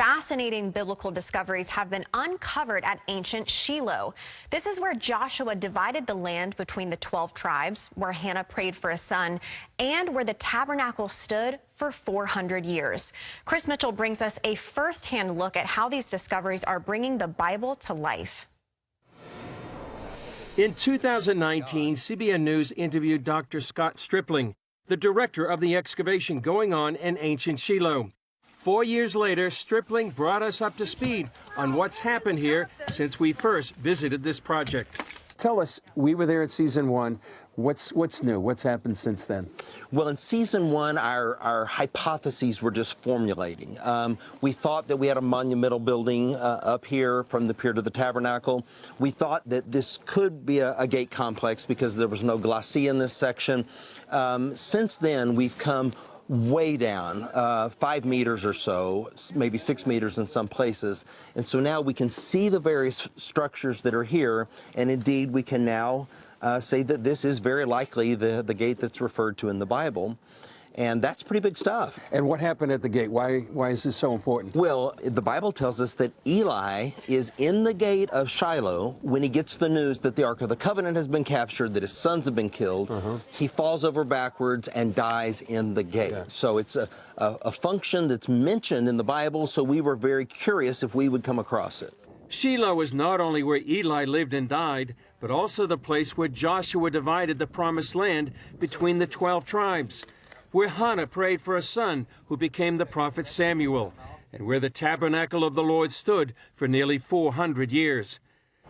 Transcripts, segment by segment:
fascinating biblical discoveries have been uncovered at ancient Shiloh. This is where Joshua divided the land between the 12 tribes, where Hannah prayed for a son, and where the tabernacle stood for 400 years. Chris Mitchell brings us a first-hand look at how these discoveries are bringing the Bible to life. In 2019, CBN News interviewed Dr. Scott Stripling, the director of the excavation going on in ancient Shiloh. 4 years later, Stripling brought us up to speed on what's happened here since we first visited this project. Tell us, we were there at season one. What's new? What's happened since then? Well, in season one, our hypotheses were just formulating. We thought that we had a monumental building up here from the pier to the tabernacle. We thought that this could be a gate complex because there was no glacis in this section. Since then, we've come way down, 5 meters or so, maybe 6 meters in some places. And so now we can see the various structures that are here, and indeed we can now say that this is very likely the gate that's referred to in the Bible. And that's pretty big stuff. And what happened at the gate? Why is this so important? Well, the Bible tells us that Eli is in the gate of Shiloh when he gets the news that the Ark of the Covenant has been captured, that his sons have been killed. He falls over backwards and dies in the gate. Yeah. So it's a function that's mentioned in the Bible, so we were very curious if we would come across it. Shiloh is not only where Eli lived and died, but also the place where Joshua divided the promised land between the 12 tribes, where Hannah prayed for a son who became the prophet Samuel, and where the tabernacle of the Lord stood for nearly 400 years.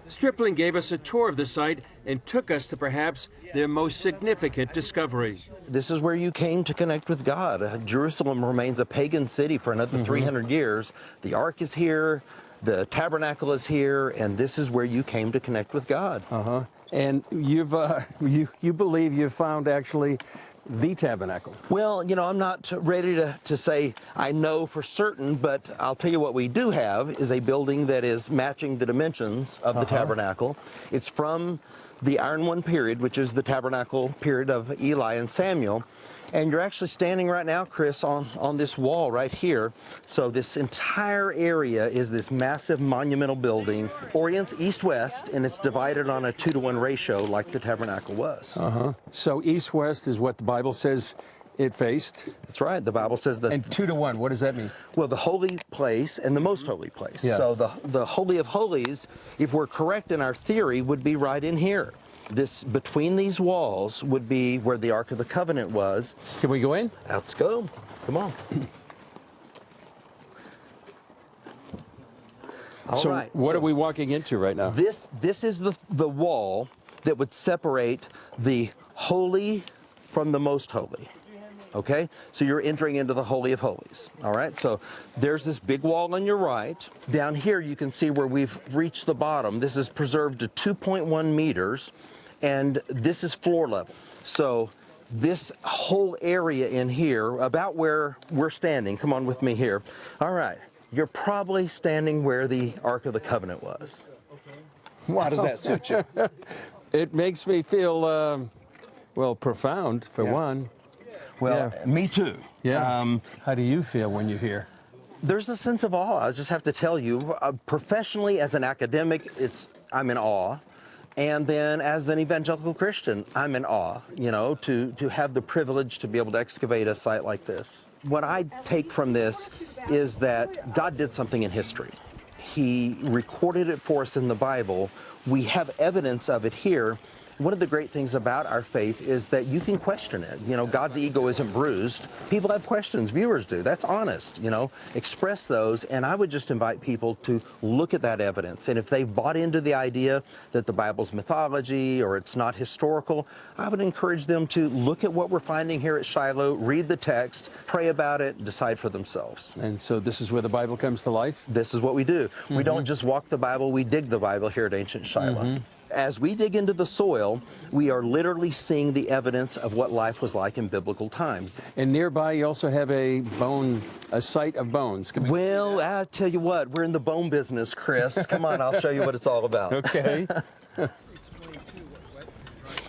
Stripling gave us a tour of the site and took us to perhaps their most significant discovery. This is where you came to connect with God. Jerusalem remains a pagan city for another 300 years. The Ark is here, the tabernacle is here, and this is where you came to connect with God. And you've you believe you've found actually the tabernacle. Well, you know, I'm not ready to say I know for certain, but I'll tell you what we do have is a building that is matching the dimensions of the tabernacle. It's from the Iron One period, which is the tabernacle period of Eli and Samuel. And you're actually standing right now, Chris, on this wall right here. So this entire area is this massive monumental building, orients east-west, and it's divided on a 2-to-1 ratio like the tabernacle was. So east-west is what the Bible says it faced? That's right. The Bible says that. And 2-to-1, what does that mean? Well, the holy place and the most holy place. Yeah. So the Holy of Holies, if we're correct in our theory, would be right in here. This, between these walls, would be where the Ark of the Covenant was. Can we go in? Let's go. Come on. All right. What are we walking into right now? This is the wall that would separate the holy from the most holy. Okay? So you're entering into the Holy of Holies. All right? So there's this big wall on your right. Down here you can see where we've reached the bottom. This is preserved to 2.1 meters. And this is floor level. So this whole area in here, about where we're standing, come on with me here. All right, you're probably standing where the Ark of the Covenant was. How does that suit you? It makes me feel, well, profound, for one. Well, me too. Yeah. How do you feel when you're here? There's a sense of awe. I just have to tell you, professionally as an academic, I'm in awe. And then as an evangelical Christian, I'm in awe, you know, to have the privilege to be able to excavate a site like this. What I take from this is that God did something in history. He recorded it for us in the Bible. We have evidence of it here. One of the great things about our faith is that you can question it. You know, God's ego isn't bruised. People have questions, viewers do. That's honest, you know. Express those, and I would just invite people to look at that evidence. And if they've bought into the idea that the Bible's mythology or it's not historical, I would encourage them to look at what we're finding here at Shiloh, read the text, pray about it, decide for themselves. And so this is where the Bible comes to life? This is what we do. We don't just walk the Bible, we dig the Bible here at Ancient Shiloh. As we dig into the soil, we are literally seeing the evidence of what life was like in biblical times. And nearby, you also have a site of bones. Well, I tell you what, we're in the bone business, Chris. Come on, I'll show you what it's all about. Okay.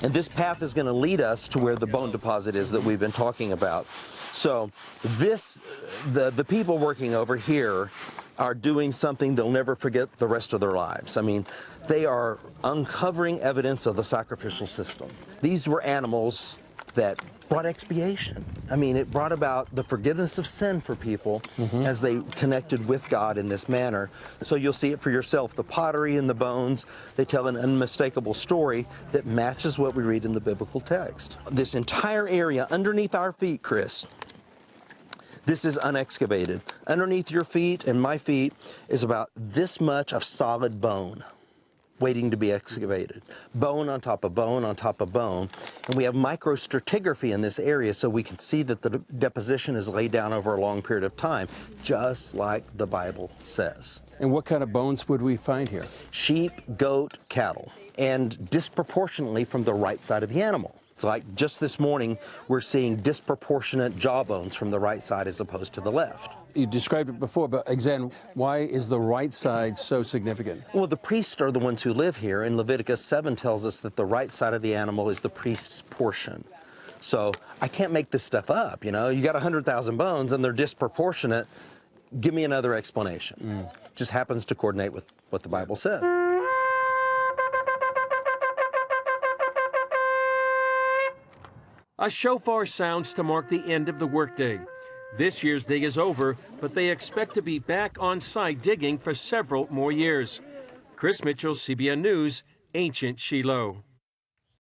And this path is going to lead us to where the bone deposit is that we've been talking about. So the people working over here are doing something they'll never forget the rest of their lives. I mean, they are uncovering evidence of the sacrificial system. These were animals that brought expiation. I mean, it brought about the forgiveness of sin for people as they connected with God in this manner. So you'll see it for yourself. The pottery and the bones, they tell an unmistakable story that matches what we read in the biblical text. This entire area underneath our feet, Chris, this is unexcavated. Underneath your feet and my feet is about this much of solid bone waiting to be excavated. Bone on top of bone on top of bone. And we have microstratigraphy in this area so we can see that the deposition is laid down over a long period of time, just like the Bible says. And what kind of bones would we find here? Sheep, goat, cattle, and disproportionately from the right side of the animal. It's like just this morning, we're seeing disproportionate jaw bones from the right side as opposed to the left. You described it before, but again, why is the right side so significant? Well, the priests are the ones who live here, and Leviticus 7 tells us that the right side of the animal is the priest's portion. So I can't make this stuff up, you know? You got 100,000 bones and they're disproportionate. Give me another explanation. Just happens to coordinate with what the Bible says. A shofar sounds to mark the end of the workday. This year's dig is over, but they expect to be back on site digging for several more years. Chris Mitchell, CBN News, Ancient Shiloh.